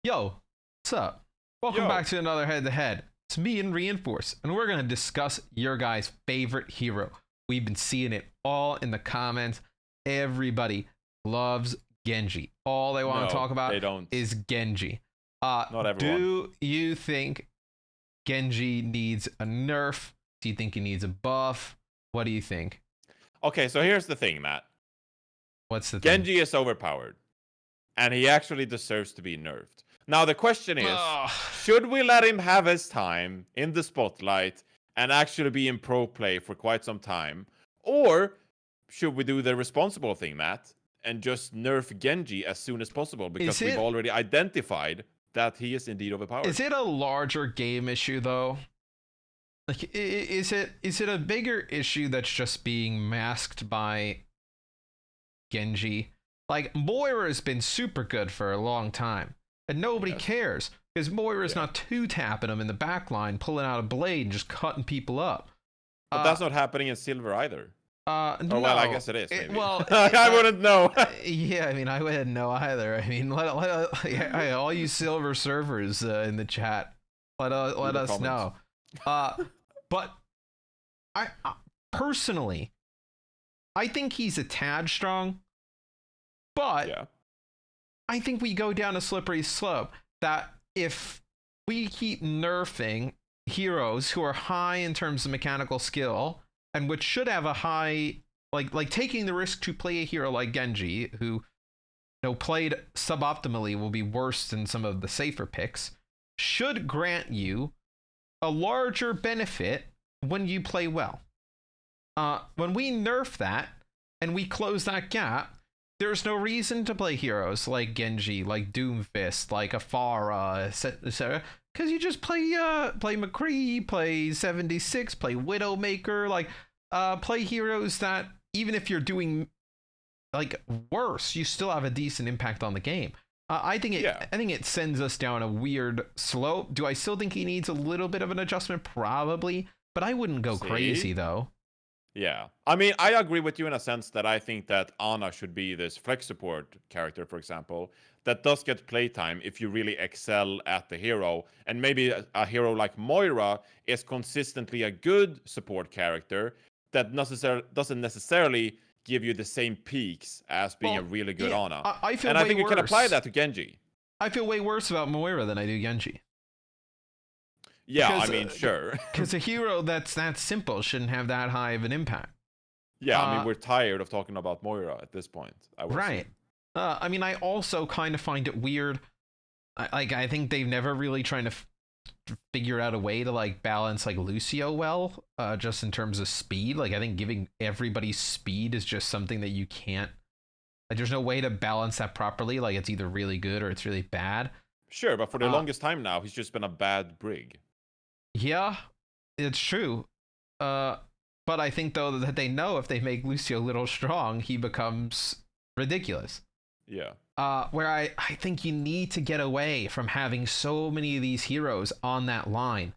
Yo, what's up? Welcome Yo, back to another Head to Head. It's me and Reinforce, and we're gonna discuss your guys' favorite hero. We've been seeing it all in the comments. Everybody loves Genji. All they want to no, talk about they don't. is Genji. Not everyone. Do you think Genji needs a nerf? Do you think he needs a buff? What do you think? Okay, so here's the thing, Matt. What's the thing? Genji is overpowered, and he actually deserves to be nerfed. Now, the question is, Ugh. should we let him have his time in the spotlight and actually be in pro play for quite some time? Or should we do the responsible thing, Matt, and just nerf Genji as soon as possible because we've already identified that he is indeed overpowered? Is it a larger game issue though? Like, is it a bigger issue that's just being masked by Genji? Like, Moira has been super good for a long time, and nobody cares because Moira's not two-tapping them in the back line, pulling out a blade and just cutting people up. But that's not happening in Silver either. No. Well, I guess it is. Maybe. Well, I wouldn't know. Yeah, I mean, I wouldn't know either. I mean, let all you Silver servers in the chat, let us know. But I personally, I think he's a tad strong, but I think we go down a slippery slope that if we keep nerfing heroes who are high in terms of mechanical skill and which should have a high, like taking the risk to play a hero like Genji, who played suboptimally will be worse than some of the safer picks, should grant you a larger benefit when you play well. When we nerf that and we close that gap, there's no reason to play heroes like Genji, like Doomfist, like Afara, etc. Because you just play McCree, play 76, play Widowmaker, like play heroes that even if you're doing like worse, you still have a decent impact on the game. I think it sends us down a weird slope. Do I still think he needs a little bit of an adjustment? Probably, but I wouldn't go crazy though. Yeah. I mean, I agree with you in a sense that I think that Ana should be this flex support character, for example, that does get playtime if you really excel at the hero. And maybe a hero like Moira is consistently a good support character that doesn't necessarily give you the same peaks as being a really good Ana. I feel and I think you can apply that to Genji. I feel way worse about Moira than I do Genji. Yeah, because, I mean, sure. Because a hero that's that simple shouldn't have that high of an impact. Yeah, I mean, we're tired of talking about Moira at this point. Right. I mean, I also kind of find it weird. I think they've never really tried to figure out a way to like balance like Lucio well, just in terms of speed. Like, I think giving everybody speed is just something that you can't. Like, there's no way to balance that properly. Like, it's either really good or it's really bad. Sure, but for the longest time now, he's just been a bad brig. Yeah, it's true. But I think though that they know if they make Lucio a little strong, he becomes ridiculous. Yeah. Where I think you need to get away from having so many of these heroes on that line.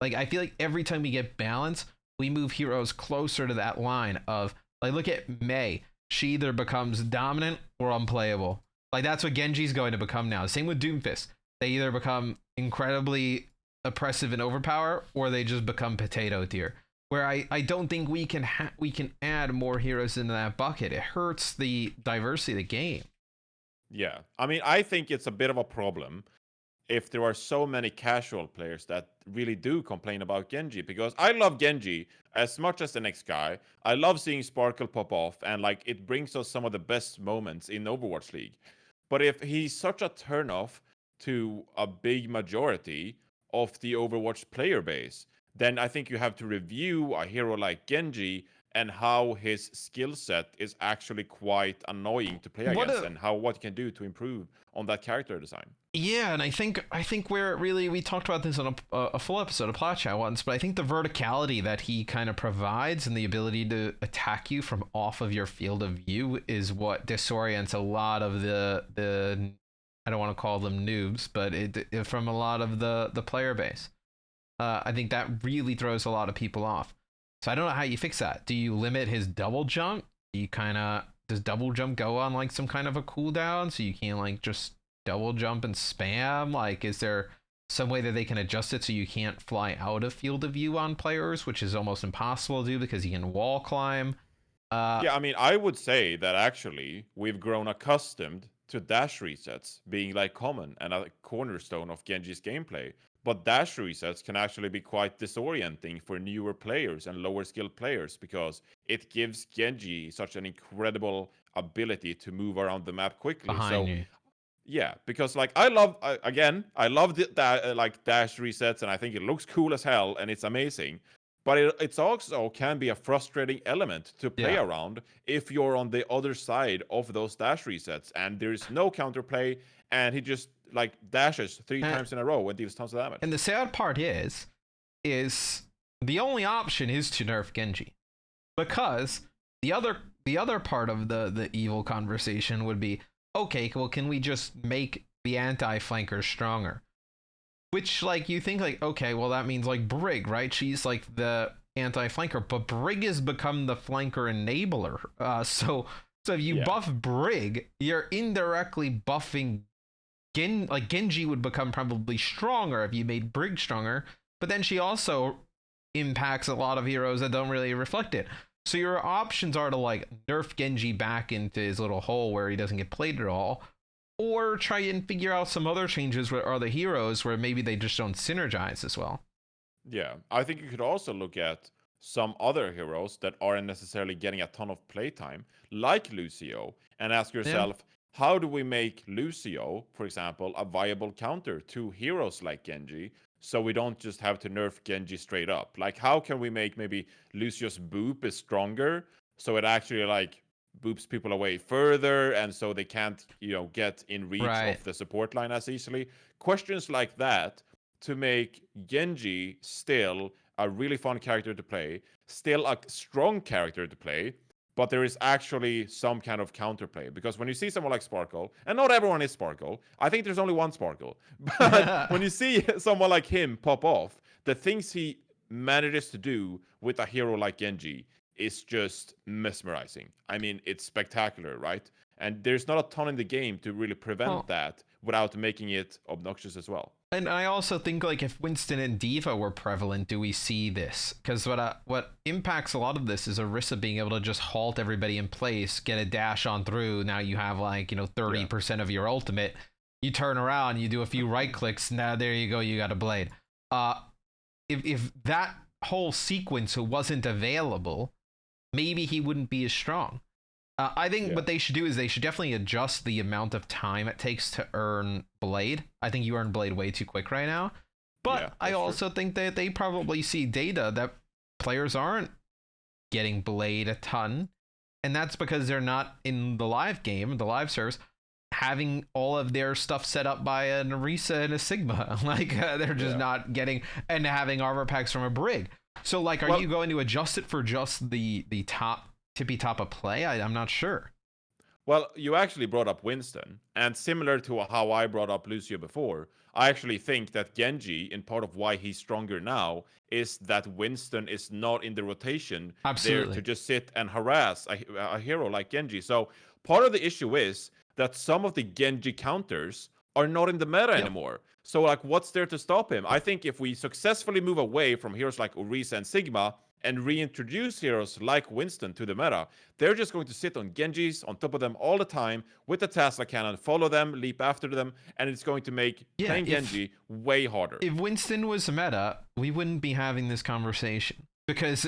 Like, I feel like every time we get balance, we move heroes closer to that line of, like, look at Mei. She either becomes dominant or unplayable. Like, that's what Genji's going to become now. Same with Doomfist. They either become incredibly oppressive and overpower, or they just become potato tier. Where I don't think we can add more heroes into that bucket. It hurts the diversity of the game. Yeah, I mean, I think it's a bit of a problem if there are so many casual players that really do complain about Genji, because I love Genji as much as the next guy. I love seeing Sparkle pop off, and like, it brings us some of the best moments in Overwatch League. But if he's such a turnoff to a big majority of the Overwatch player base, then I think you have to review a hero like Genji and how his skill set is actually quite annoying to play against, and what you can do to improve on that character design. Yeah, and I think where it really, we talked about this on a full episode of Plat once, but I think the verticality that he kind of provides and the ability to attack you from off of your field of view is what disorients a lot of the I don't want to call them noobs, but it from a lot of the player base. I think that really throws a lot of people off. So I don't know how you fix that. Do you limit his double jump? Does double jump go on like some kind of a cooldown so you can't like just double jump and spam? Like, is there some way that they can adjust it so you can't fly out of field of view on players, which is almost impossible to do because you can wall climb? Yeah, I mean, I would say that actually we've grown accustomed to dash resets being like common and a cornerstone of Genji's gameplay. But dash resets can actually be quite disorienting for newer players and lower skilled players because it gives Genji such an incredible ability to move around the map quickly. Behind you. Yeah, because like I love I love like dash resets, and I think it looks cool as hell, and it's amazing. But it's also can be a frustrating element to play around if you're on the other side of those dash resets and there's no counterplay, and he just like dashes three times in a row and deals tons of damage. And the sad part is the only option is to nerf Genji, because the other part of the evil conversation would be, okay, well, can we just make the anti-flanker stronger? Which, like, you think, like, okay, well, that means, like, Brig, right? She's, like, the anti-flanker, but Brig has become the flanker enabler. So if you buff Brig, you're indirectly buffing Genji would become probably stronger if you made Brig stronger, but then she also impacts a lot of heroes that don't really reflect it. So your options are to, like, nerf Genji back into his little hole where he doesn't get played at all, or try and figure out some other changes with other heroes where maybe they just don't synergize as well. Yeah, I think you could also look at some other heroes that aren't necessarily getting a ton of playtime, like Lucio, and ask yourself, how do we make Lucio, for example, a viable counter to heroes like Genji, so we don't just have to nerf Genji straight up? Like, how can we make maybe Lucio's boop is stronger, so it actually, like, boops people away further, and so they can't, get in reach of the support line as easily. Questions like that to make Genji still a really fun character to play, still a strong character to play, but there is actually some kind of counterplay. Because when you see someone like Sparkle, and not everyone is Sparkle, I think there's only one Sparkle, but when you see someone like him pop off, the things he manages to do with a hero like Genji is just mesmerizing. I mean, it's spectacular, right? And there's not a ton in the game to really prevent that without making it obnoxious as well. And I also think, like, if Winston and Diva were prevalent, do we see this? Because what impacts a lot of this is Orisa being able to just halt everybody in place, get a dash on through. Now you have, like, 30% of your ultimate. You turn around, you do a few right clicks. Now there you go, you got a blade. If that whole sequence wasn't available, maybe he wouldn't be as strong. I think what they should do is they should definitely adjust the amount of time it takes to earn Blade. I think you earn Blade way too quick right now. But I also think that they probably see data that players aren't getting Blade a ton. And that's because they're not in the live game, the live servers, having all of their stuff set up by an Orisa and a Sigma. Like, they're just not getting, and having armor packs from a Brig. So, like, are you going to adjust it for just the tippy top of play? I'm not sure. Well, you actually brought up Winston, and similar to how I brought up Lucio before, I actually think that Genji, in part of why he's stronger now, is that Winston is not in the rotation there to just sit and harass a hero like Genji. So part of the issue is that some of the Genji counters are not in the meta anymore. So, like, what's there to stop him? I think if we successfully move away from heroes like Orisa and Sigma and reintroduce heroes like Winston to the meta, they're just going to sit on Genjis on top of them all the time with the Tesla cannon, follow them, leap after them, and it's going to make playing Genji way harder. If Winston was meta, we wouldn't be having this conversation. Because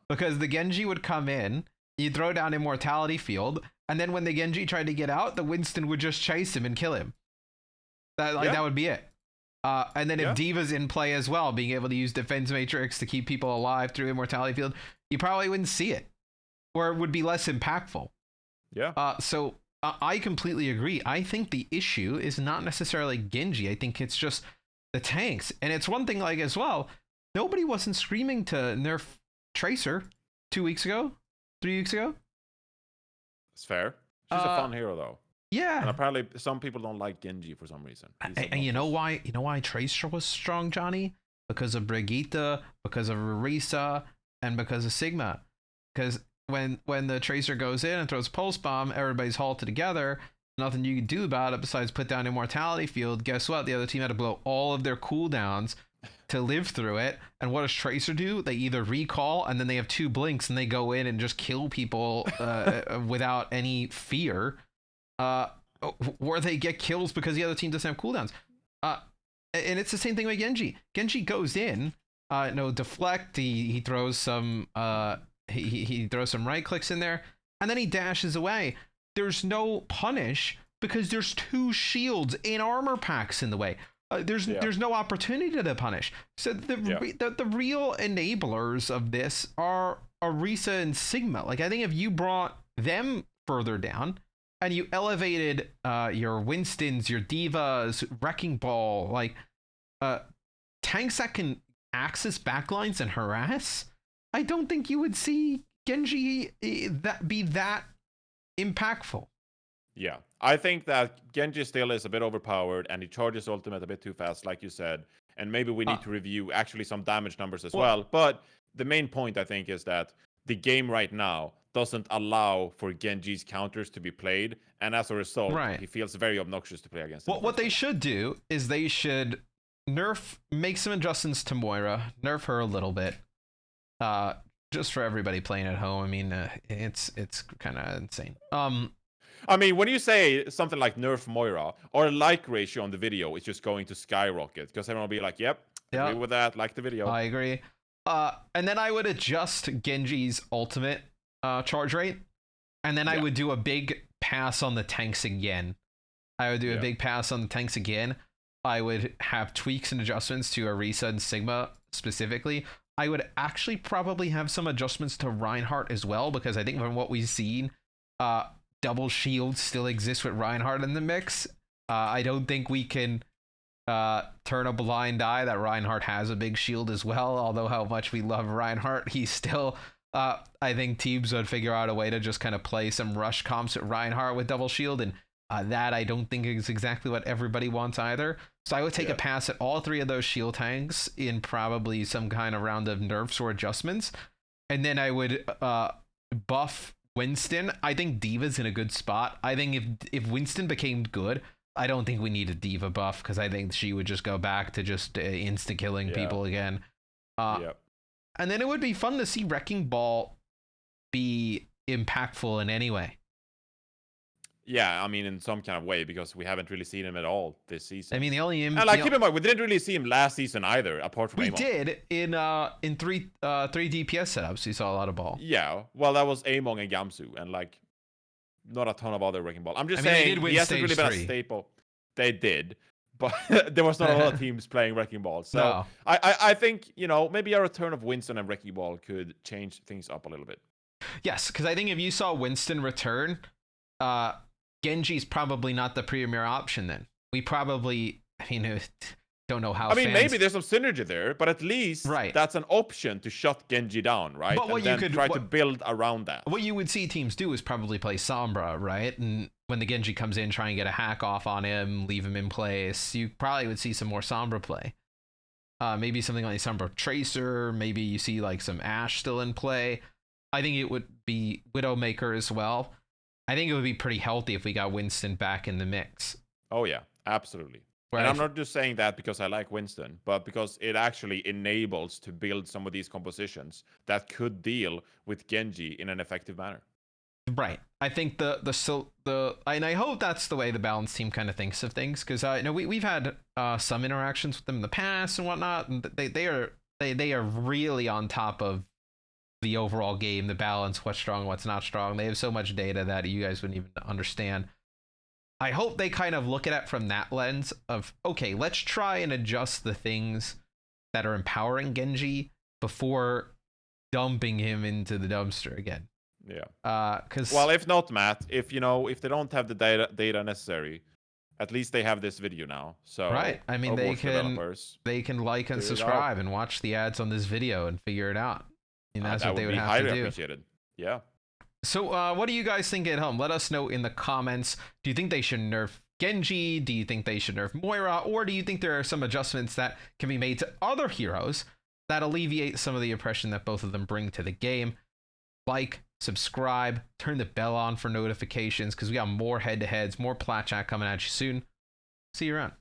because the Genji would come in, you throw down Immortality Field, and then when the Genji tried to get out, the Winston would just chase him and kill him. That would be it. And then if Diva's in play as well, being able to use Defense Matrix to keep people alive through Immortality Field, you probably wouldn't see it. Or it would be less impactful. Yeah. So I completely agree. I think the issue is not necessarily Genji. I think it's just the tanks. And it's one thing, like, as well, nobody wasn't screaming to nerf Tracer 2 weeks ago, 3 weeks ago. It's fair. She's a fun hero, though. Yeah. And apparently some people don't like Genji for some reason. And you know why? You know why Tracer was strong, Johnny? Because of Brigitte, because of Orisa, and because of Sigma. Because when the Tracer goes in and throws Pulse Bomb, everybody's halted together. nothing you can do about it besides put down immortality field. Guess what? The other team had to blow all of their cooldowns to live through it. And what does Tracer do? They either recall and then they have 2 blinks and they go in and just kill people without any fear, or they get kills because the other team doesn't have cooldowns. And it's the same thing with Genji. Genji goes in, deflect. He throws some he throws some right clicks in there, and then he dashes away. There's no punish because there's 2 shields in armor packs in the way. There's no opportunity to punish. So the real enablers of this are Orisa and Sigma. Like, I think if you brought them further down and you elevated your Winstons, your Divas, Wrecking Ball, like tanks that can access backlines and harass, I don't think you would see Genji that be that impactful. Yeah, I think that Genji still is a bit overpowered and he charges ultimate a bit too fast, like you said. And maybe we need to review actually some damage numbers as well. But the main point, I think, is that the game right now doesn't allow for Genji's counters to be played. And as a result, he feels very obnoxious to play against. Well, what they should do is they should make some adjustments to Moira, nerf her a little bit. Just for everybody playing at home. I mean, it's kind of insane. I mean, when you say something like nerf Moira, our like ratio on the video is just going to skyrocket because everyone will be like, yep, agree with that, like the video. I agree. And then I would adjust Genji's ultimate charge rate, and then I would do a big pass on the tanks again. I would do a big pass on the tanks again. I would have tweaks and adjustments to Orisa and Sigma specifically. I would actually probably have some adjustments to Reinhardt as well, because I think from what we've seen, double shield still exists with Reinhardt in the mix. I don't think we can turn a blind eye that Reinhardt has a big shield as well, although how much we love Reinhardt, he's still... I think teams would figure out a way to just kind of play some rush comps with Reinhardt with double shield, and that I don't think is exactly what everybody wants either. So I would take a pass at all 3 of those shield tanks in probably some kind of round of nerfs or adjustments. And then I would buff Winston. I think Diva's in a good spot. I think if Winston became good, I don't think we need a Diva buff, because I think she would just go back to just insta-killing people again. And then it would be fun to see Wrecking Ball be impactful in any way. Yeah, I mean, in some kind of way, because we haven't really seen him at all this season. I mean, the only keep in mind, we didn't really see him last season either, apart from we did in 3 DPS setups. We saw a lot of ball. Yeah, well, that was Among and Gamsu, and like not a ton of other Wrecking Ball. I'm just saying he hasn't really been a staple. They did, but there was not a lot of teams playing Wrecking Ball. So I think, maybe a return of Winston and Wrecking Ball could change things up a little bit. Yes, because I think if you saw Winston return, Genji's probably not the premier option then. We probably, don't know how. I mean, maybe there's some synergy there, but at least that's an option to shut Genji down, right? But what and then try to build around that. What you would see teams do is probably play Sombra, right? And when the Genji comes in, try and get a hack off on him, leave him in place. You probably would see some more Sombra play. Maybe something like Sombra Tracer. Maybe you see like some Ashe still in play. I think it would be Widowmaker as well. I think it would be pretty healthy if we got Winston back in the mix. Oh, yeah, absolutely. And I'm not just saying that because I like Winston, but because it actually enables to build some of these compositions that could deal with Genji in an effective manner. Right. I think and I hope that's the way the balance team kind of thinks of things, because we've had some interactions with them in the past and whatnot, and they are really on top of the overall game, the balance, what's strong, what's not strong. They have so much data that you guys wouldn't even understand. I hope they kind of look at it from that lens of, okay, let's try and adjust the things that are empowering Genji before dumping him into the dumpster again. Yeah. Well, if not, Matt, if they don't have the data necessary, at least they have this video now. So right. I mean, they can like and subscribe and watch the ads on this video and figure it out. That's what they would have to do. Highly appreciated. Yeah. So what do you guys think at home? Let us know in the comments. Do you think they should nerf Genji? Do you think they should nerf Moira? Or do you think there are some adjustments that can be made to other heroes that alleviate some of the oppression that both of them bring to the game? like, subscribe, turn the bell on for notifications because we got more head-to-heads, more Plat chat coming at you soon. See you around.